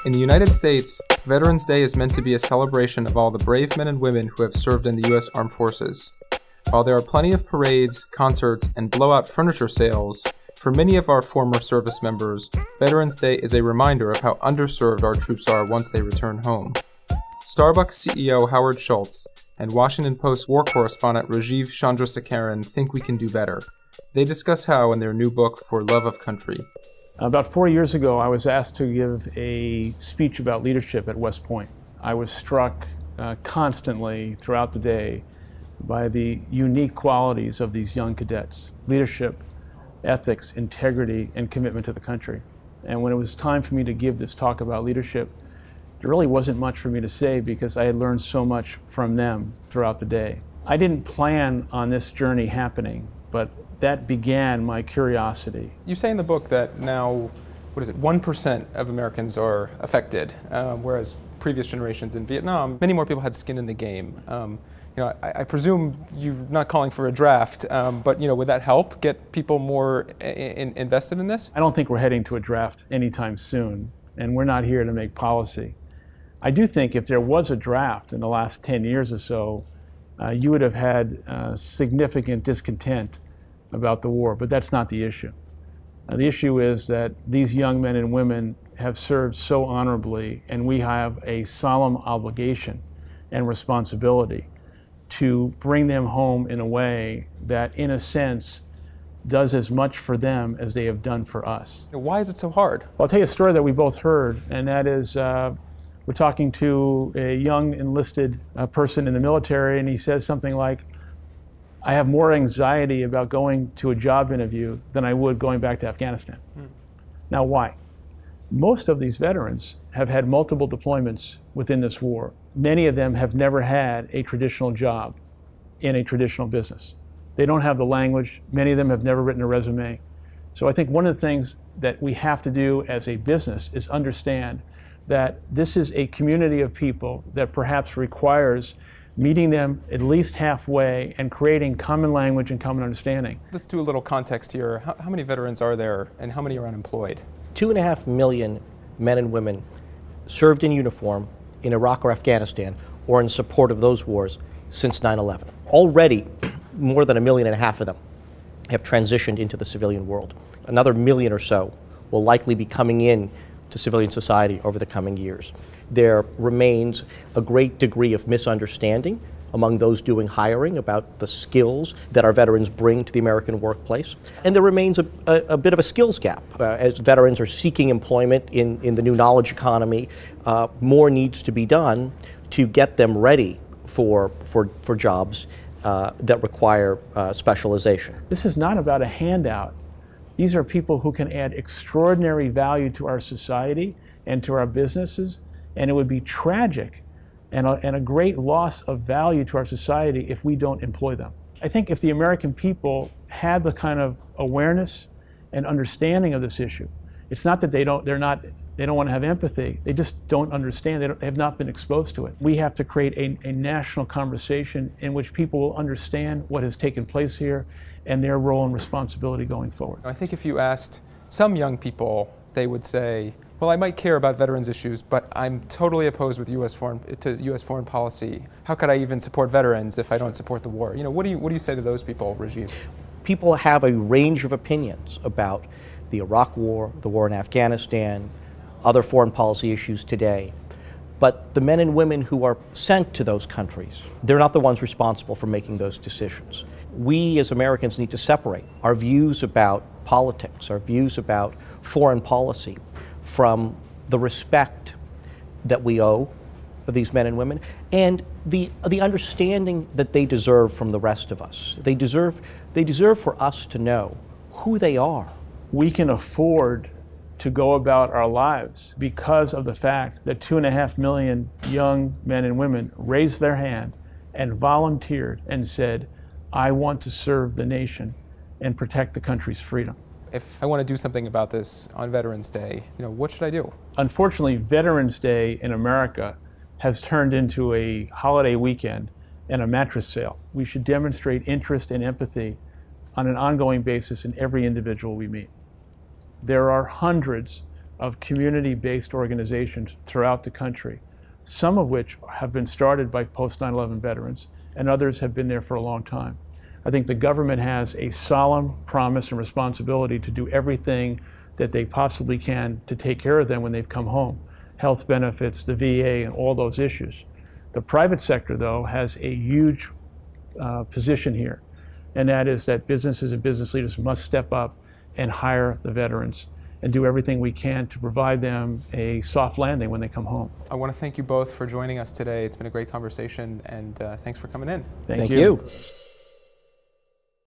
In the United States, Veterans Day is meant to be a celebration of all the brave men and women who have served in the U.S. Armed Forces. While there are plenty of parades, concerts, and blowout furniture sales, for many of our former service members, Veterans Day is a reminder of how underserved our troops are once they return home. Starbucks CEO Howard Schultz and Washington Post war correspondent Rajiv Chandrasekaran think we can do better. They discuss how in their new book, For Love of Country. About 4 years ago, I was asked to give a speech about leadership at West Point. I was struck constantly throughout the day by the unique qualities of these young cadets: leadership, ethics, integrity, and commitment to the country. And when it was time for me to give this talk about leadership, there really wasn't much for me to say because I had learned so much from them throughout the day. I didn't plan on this journey happening, but that began my curiosity. You say in the book that now, 1% of Americans are affected, whereas previous generations in Vietnam, many more people had skin in the game. I presume you're not calling for a draft, but would that help get people more invested in this? I don't think we're heading to a draft anytime soon, and we're not here to make policy. I do think if there was a draft in the last 10 years or so, you would have had significant discontent about the war, but that's not the issue. The issue is that these young men and women have served so honorably, and we have a solemn obligation and responsibility to bring them home in a way that, in a sense, does as much for them as they have done for us. Why is it so hard? Well, I'll tell you a story that we both heard, and that is we're talking to a young enlisted person in the military, and he says something like, I have more anxiety about going to a job interview than I would going back to Afghanistan. Now, why? Most of these veterans have had multiple deployments within this war. Many of them have never had a traditional job in a traditional business. They don't have the language. Many of them have never written a resume. So I think one of the things that we have to do as a business is understand that this is a community of people that perhaps requires meeting them at least halfway and creating common language and common understanding. Let's do a little context here. How many veterans are there and how many are unemployed? 2.5 million men and women served in uniform in Iraq or Afghanistan or in support of those wars since 9/11. Already, more than 1.5 million of them have transitioned into the civilian world. Another million or so will likely be coming in to civilian society over the coming years. There remains a great degree of misunderstanding among those doing hiring about the skills that our veterans bring to the American workplace. And there remains a bit of a skills gap. As veterans are seeking employment in the new knowledge economy, more needs to be done to get them ready for jobs that require specialization. This is not about a handout. These are people who can add extraordinary value to our society and to our businesses, and it would be tragic and a great loss of value to our society if we don't employ them. I think if the American people had the kind of awareness and understanding of this issue, it's not that they don't want to have empathy, they just don't understand, they have not been exposed to it. We have to create a national conversation in which people will understand what has taken place here and their role and responsibility going forward. I think if you asked some young people, they would say, well, I might care about veterans issues, but I'm totally opposed with U.S. foreign policy. How could I even support veterans if I don't support the war? What do you say to those people, Rajiv? People have a range of opinions about the Iraq War, the war in Afghanistan, other foreign policy issues today. But the men and women who are sent to those countries, they're not the ones responsible for making those decisions. We as Americans need to separate our views about politics, our views about foreign policy, from the respect that we owe these men and women and the understanding that they deserve from the rest of us. They deserve for us to know who they are. We can afford to go about our lives because of the fact that 2.5 million young men and women raised their hand and volunteered and said, I want to serve the nation and protect the country's freedom. If I want to do something about this on Veterans Day, what should I do? Unfortunately, Veterans Day in America has turned into a holiday weekend and a mattress sale. We should demonstrate interest and empathy on an ongoing basis in every individual we meet. There are hundreds of community-based organizations throughout the country, some of which have been started by post-9/11 veterans, and others have been there for a long time. I think the government has a solemn promise and responsibility to do everything that they possibly can to take care of them when they've come home. Health benefits, the VA, and all those issues. The private sector, though, has a huge position here, and that is that businesses and business leaders must step up and hire the veterans and do everything we can to provide them a soft landing when they come home. I want to thank you both for joining us today. It's been a great conversation, and thanks for coming in. Thank you.